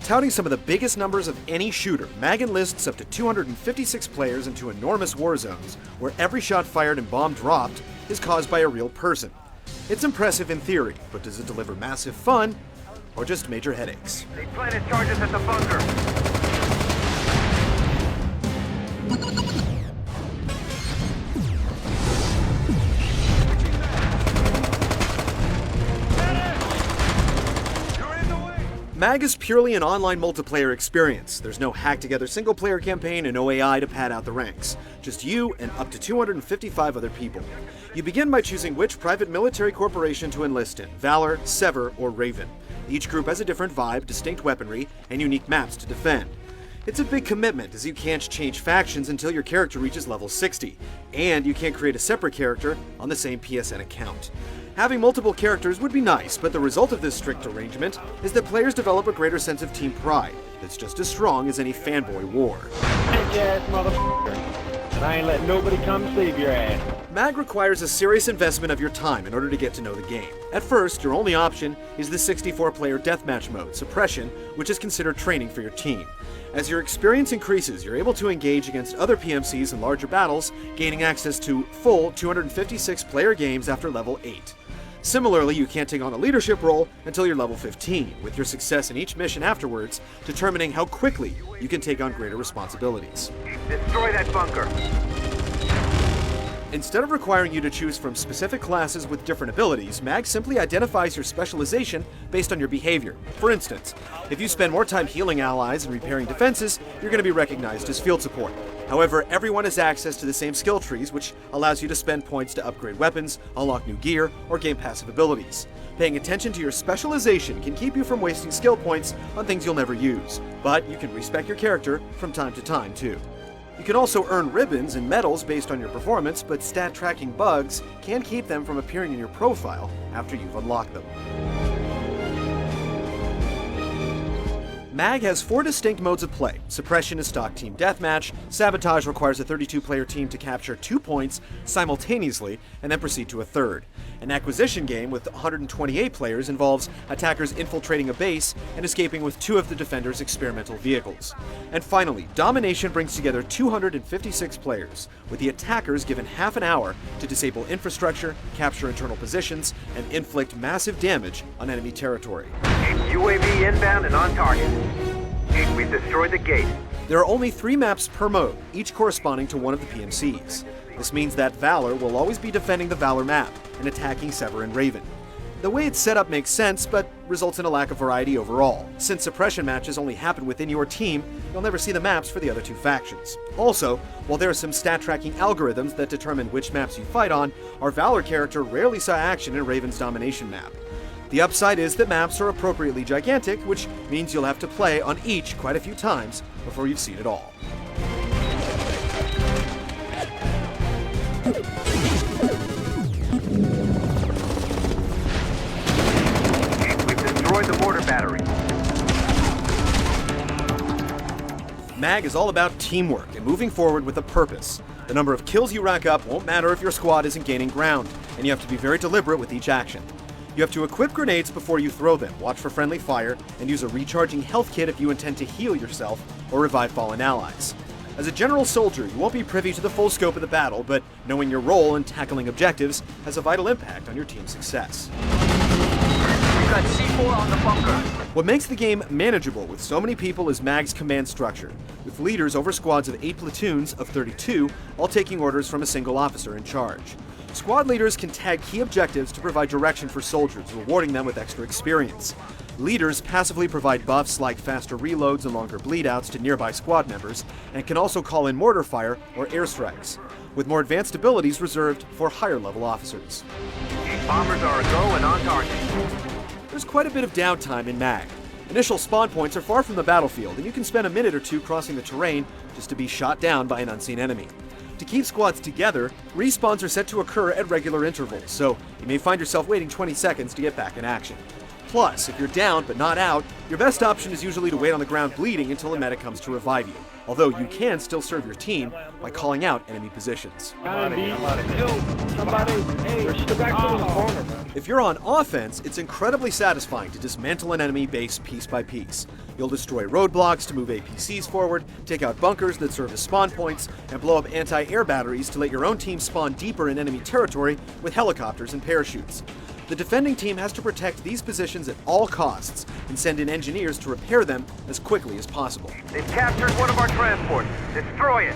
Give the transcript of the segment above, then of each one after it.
Touting some of the biggest numbers of any shooter, MAG enlists up to 256 players into enormous war zones where every shot fired and bomb dropped is caused by a real person. It's impressive in theory, but does it deliver massive fun or just major headaches? They planted charges at the bunker. MAG is purely an online multiplayer experience. There's no hack-together single-player campaign and no AI to pad out the ranks. Just you and up to 255 other people. You begin by choosing which private military corporation to enlist in, Valor, Sever, or Raven. Each group has a different vibe, distinct weaponry, and unique maps to defend. It's a big commitment, as you can't change factions until your character reaches level 60, and you can't create a separate character on the same PSN account. Having multiple characters would be nice, but the result of this strict arrangement is that players develop a greater sense of team pride that's just as strong as any fanboy war. Yes, motherfucker. And I ain't letting nobody come save your ass. MAG requires a serious investment of your time in order to get to know the game. At first, your only option is the 64-player deathmatch mode, Suppression, which is considered training for your team. As your experience increases, you're able to engage against other PMCs in larger battles, gaining access to full 256-player games after level 8. Similarly, you can't take on a leadership role until you're level 15, with your success in each mission afterwards determining how quickly you can take on greater responsibilities. Destroy that bunker. Instead of requiring you to choose from specific classes with different abilities, MAG simply identifies your specialization based on your behavior. For instance, if you spend more time healing allies and repairing defenses, you're going to be recognized as field support. However, everyone has access to the same skill trees, which allows you to spend points to upgrade weapons, unlock new gear, or gain passive abilities. Paying attention to your specialization can keep you from wasting skill points on things you'll never use, but you can respec your character from time to time too. You can also earn ribbons and medals based on your performance, but stat tracking bugs can keep them from appearing in your profile after you've unlocked them. MAG has 4 distinct modes of play. Suppression is stock team deathmatch, Sabotage requires a 32-player team to capture 2 points simultaneously and then proceed to a third. An acquisition game with 128 players involves attackers infiltrating a base and escaping with 2 of the defender's experimental vehicles. And finally, Domination brings together 256 players, with the attackers given half an hour to disable infrastructure, capture internal positions, and inflict massive damage on enemy territory. UAV inbound and on target. We've destroyed the gate. There are only 3 maps per mode, each corresponding to one of the PMCs. This means that Valor will always be defending the Valor map and attacking Sever and Raven. The way it's set up makes sense, but results in a lack of variety overall. Since suppression matches only happen within your team, you'll never see the maps for the other 2 factions. Also, while there are some stat tracking algorithms that determine which maps you fight on, our Valor character rarely saw action in Raven's Domination map. The upside is that maps are appropriately gigantic, which means you'll have to play on each quite a few times before you've seen it all. We've destroyed the mortar battery. MAG is all about teamwork and moving forward with a purpose. The number of kills you rack up won't matter if your squad isn't gaining ground, and you have to be very deliberate with each action. You have to equip grenades before you throw them, watch for friendly fire, and use a recharging health kit if you intend to heal yourself or revive fallen allies. As a general soldier, you won't be privy to the full scope of the battle, but knowing your role in tackling objectives has a vital impact on your team's success. We've got C4 on the bunker. What makes the game manageable with so many people is MAG's command structure, with leaders over squads of 8 platoons of 32, all taking orders from a single officer in charge. Squad leaders can tag key objectives to provide direction for soldiers, rewarding them with extra experience. Leaders passively provide buffs like faster reloads and longer bleedouts to nearby squad members, and can also call in mortar fire or airstrikes, with more advanced abilities reserved for higher-level officers. Bombers are a go and on target. There's quite a bit of downtime in MAG. Initial spawn points are far from the battlefield, and you can spend a minute or 2 crossing the terrain just to be shot down by an unseen enemy. To keep squads together, respawns are set to occur at regular intervals, so you may find yourself waiting 20 seconds to get back in action. Plus, if you're down but not out, your best option is usually to wait on the ground bleeding until a medic comes to revive you, although you can still serve your team by calling out enemy positions. Somebody, hey, we're still back to the corner, man. If you're on offense, it's incredibly satisfying to dismantle an enemy base piece by piece. You'll destroy roadblocks to move APCs forward, take out bunkers that serve as spawn points, and blow up anti-air batteries to let your own team spawn deeper in enemy territory with helicopters and parachutes. The defending team has to protect these positions at all costs and send in engineers to repair them as quickly as possible. They've captured one of our transports. Destroy it.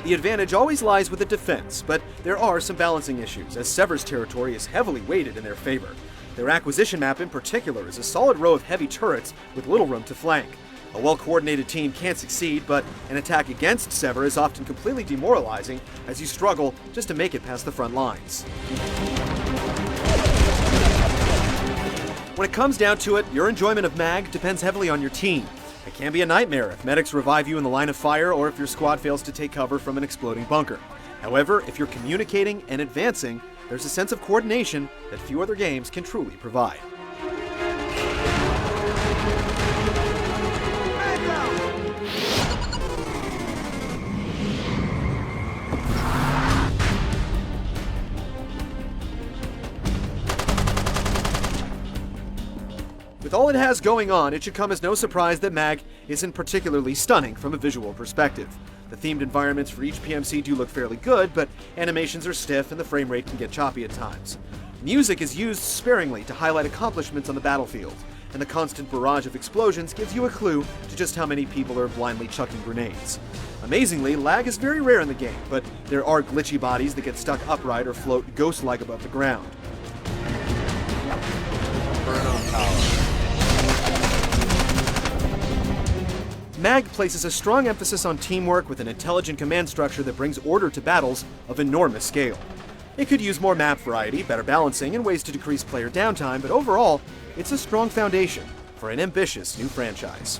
The advantage always lies with the defense, but there are some balancing issues, as Sever's territory is heavily weighted in their favor. Their acquisition map in particular is a solid row of heavy turrets with little room to flank. A well-coordinated team can succeed, but an attack against Sever is often completely demoralizing as you struggle just to make it past the front lines. When it comes down to it, your enjoyment of MAG depends heavily on your team. It can be a nightmare if medics revive you in the line of fire or if your squad fails to take cover from an exploding bunker. However, if you're communicating and advancing, there's a sense of coordination that few other games can truly provide. With all it has going on, it should come as no surprise that MAG isn't particularly stunning from a visual perspective. The themed environments for each PMC do look fairly good, but animations are stiff and the frame rate can get choppy at times. Music is used sparingly to highlight accomplishments on the battlefield, and the constant barrage of explosions gives you a clue to just how many people are blindly chucking grenades. Amazingly, lag is very rare in the game, but there are glitchy bodies that get stuck upright or float ghost-like above the ground. MAG places a strong emphasis on teamwork with an intelligent command structure that brings order to battles of enormous scale. It could use more map variety, better balancing, and ways to decrease player downtime, but overall, it's a strong foundation for an ambitious new franchise.